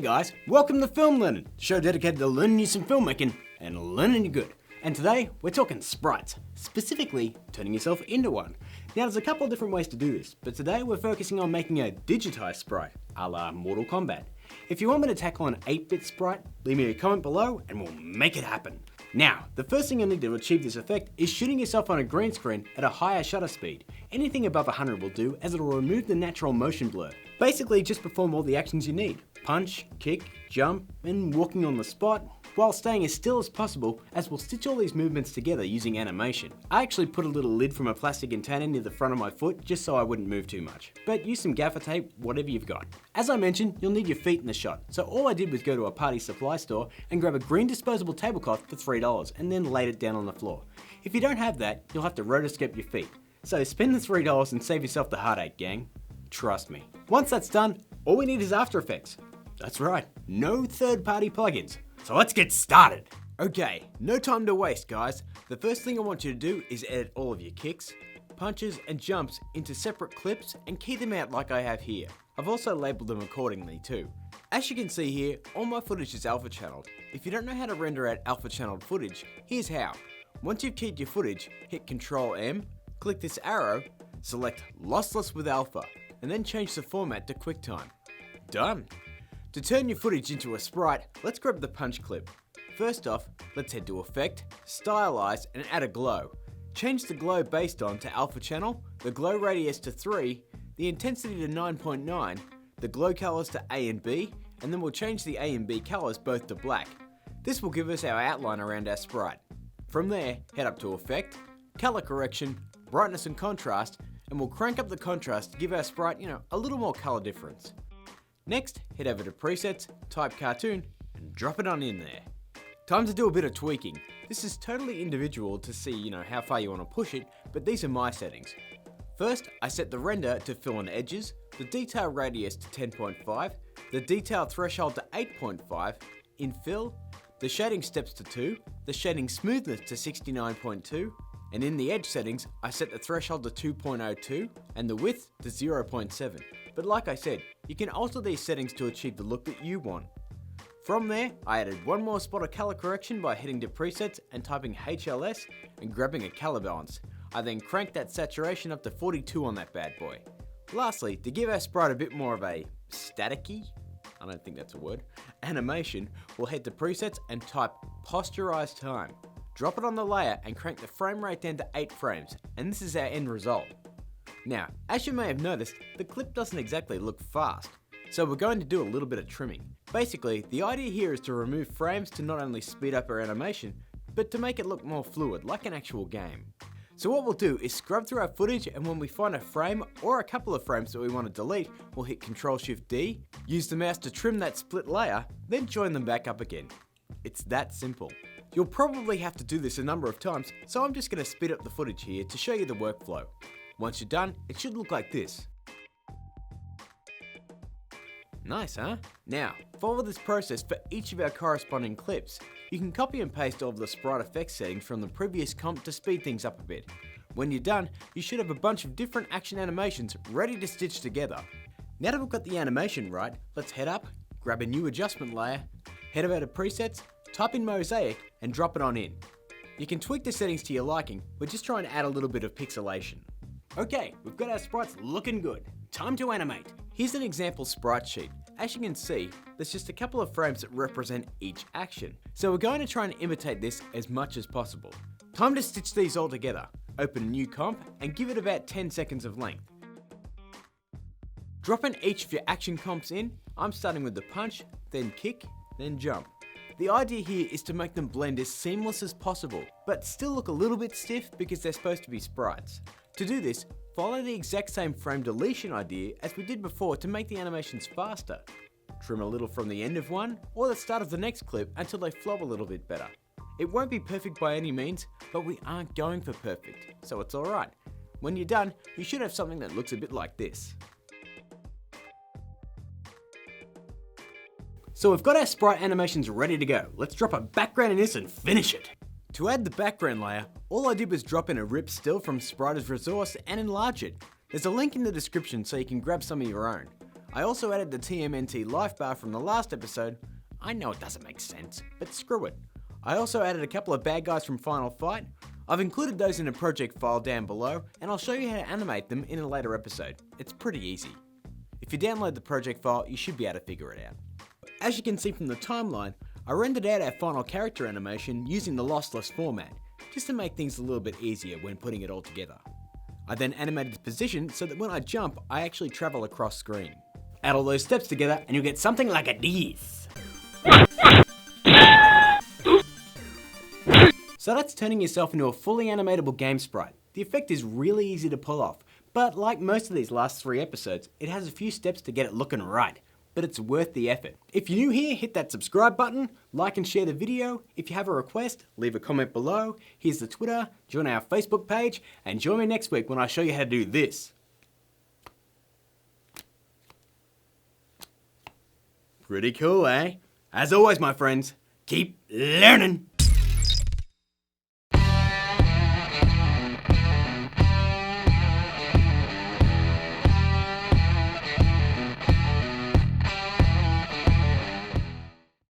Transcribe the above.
guys, welcome to Film Learnin, the show dedicated to learning you some filmmaking and learning you good. And today, we're talking sprites, specifically turning yourself into one. Now there's a couple of different ways to do this, but today we're focusing on making a digitized sprite, a la Mortal Kombat. If you want me to tackle an 8-bit sprite, leave me a comment below and we'll make it happen. Now, the first thing you'll need to achieve this effect is shooting yourself on a green screen at a higher shutter speed. Anything above 100 will do, as it'll remove the natural motion blur. Basically, just perform all the actions you need. Punch, kick, jump, and walking on the spot, while staying as still as possible, as we'll stitch all these movements together using animation. I actually put a little lid from a plastic container near the front of my foot just so I wouldn't move too much. But use some gaffer tape, whatever you've got. As I mentioned, you'll need your feet in the shot, so all I did was go to a party supply store and grab a green disposable tablecloth for $3 and then laid it down on the floor. If you don't have that, you'll have to rotoscope your feet. So spend the $3 and save yourself the heartache, gang. Trust me. Once that's done, all we need is After Effects. That's right, no third-party plugins. So let's get started. Okay, no time to waste, guys. The first thing I want you to do is edit all of your kicks, punches, and jumps into separate clips and key them out like I have here. I've also labeled them accordingly too. As you can see here, all my footage is alpha channeled. If you don't know how to render out alpha channeled footage, here's how. Once you've keyed your footage, hit Ctrl M, click this arrow, select Lossless with Alpha, and then change the format to QuickTime. Done. To turn your footage into a sprite, let's grab the punch clip. First off, let's head to Effect, Stylize, and add a glow. Change the glow based on to alpha channel, the glow radius to 3, the intensity to 9.9, the glow colors to A and B, and then we'll change the A and B colors both to black. This will give us our outline around our sprite. From there, head up to Effect, Color Correction, Brightness and Contrast, and we'll crank up the contrast to give our sprite, a little more color difference. Next, head over to Presets, type Cartoon, and drop it on in there. Time to do a bit of tweaking. This is totally individual to see, how far you want to push it, but these are my settings. First, I set the render to fill in edges, the detail radius to 10.5, the detail threshold to 8.5, in fill, the shading steps to 2, the shading smoothness to 69.2, and in the edge settings, I set the threshold to 2.02 and the width to 0.7. But like I said, you can alter these settings to achieve the look that you want. From there, I added one more spot of color correction by heading to Presets and typing HLS and grabbing a color balance. I then cranked that saturation up to 42 on that bad boy. Lastly, to give our sprite a bit more of a staticky, I don't think that's a word, animation, we'll head to Presets and type Posterize Time. Drop it on the layer and crank the frame rate down to 8 frames, and this is our end result. Now, as you may have noticed, the clip doesn't exactly look fast, so we're going to do a little bit of trimming. Basically, the idea here is to remove frames to not only speed up our animation, but to make it look more fluid, like an actual game. So what we'll do is scrub through our footage, and when we find a frame or a couple of frames that we want to delete, we'll hit Ctrl-Shift-D, use the mouse to trim that split layer, then join them back up again. It's that simple. You'll probably have to do this a number of times, so I'm just going to speed up the footage here to show you the workflow. Once you're done, it should look like this. Nice, huh? Now, follow this process for each of our corresponding clips. You can copy and paste all of the sprite effects settings from the previous comp to speed things up a bit. When you're done, you should have a bunch of different action animations ready to stitch together. Now that we've got the animation right, let's head up, grab a new adjustment layer, head over to Presets, type in Mosaic, and drop it on in. You can tweak the settings to your liking, we're just trying to add a little bit of pixelation. Okay, we've got our sprites looking good. Time to animate. Here's an example sprite sheet. As you can see, there's just a couple of frames that represent each action. So we're going to try and imitate this as much as possible. Time to stitch these all together. Open a new comp and give it about 10 seconds of length. Drop in each of your action comps in. I'm starting with the punch, then kick, then jump. The idea here is to make them blend as seamless as possible, but still look a little bit stiff because they're supposed to be sprites. To do this, follow the exact same frame deletion idea as we did before to make the animations faster. Trim a little from the end of one or the start of the next clip until they flow a little bit better. It won't be perfect by any means, but we aren't going for perfect, so it's alright. When you're done, you should have something that looks a bit like this. So we've got our sprite animations ready to go. Let's drop a background in this and finish it. To add the background layer, all I did was drop in a rip still from Sprite's resource and enlarge it. There's a link in the description so you can grab some of your own. I also added the TMNT life bar from the last episode. I know it doesn't make sense, but screw it. I also added a couple of bad guys from Final Fight. I've included those in a project file down below, and I'll show you how to animate them in a later episode. It's pretty easy. If you download the project file, you should be able to figure it out. As you can see from the timeline, I rendered out our final character animation using the lossless format, just to make things a little bit easier when putting it all together. I then animated the position so that when I jump, I actually travel across screen. Add all those steps together and you'll get something like this. So that's turning yourself into a fully animatable game sprite. The effect is really easy to pull off, but like most of these last 3 episodes, it has a few steps to get it looking right. But it's worth the effort. If you're new here, hit that subscribe button, like and share the video. If you have a request, leave a comment below. Here's the Twitter, join our Facebook page, and join me next week when I show you how to do this. Pretty cool, eh? As always, my friends, keep learning.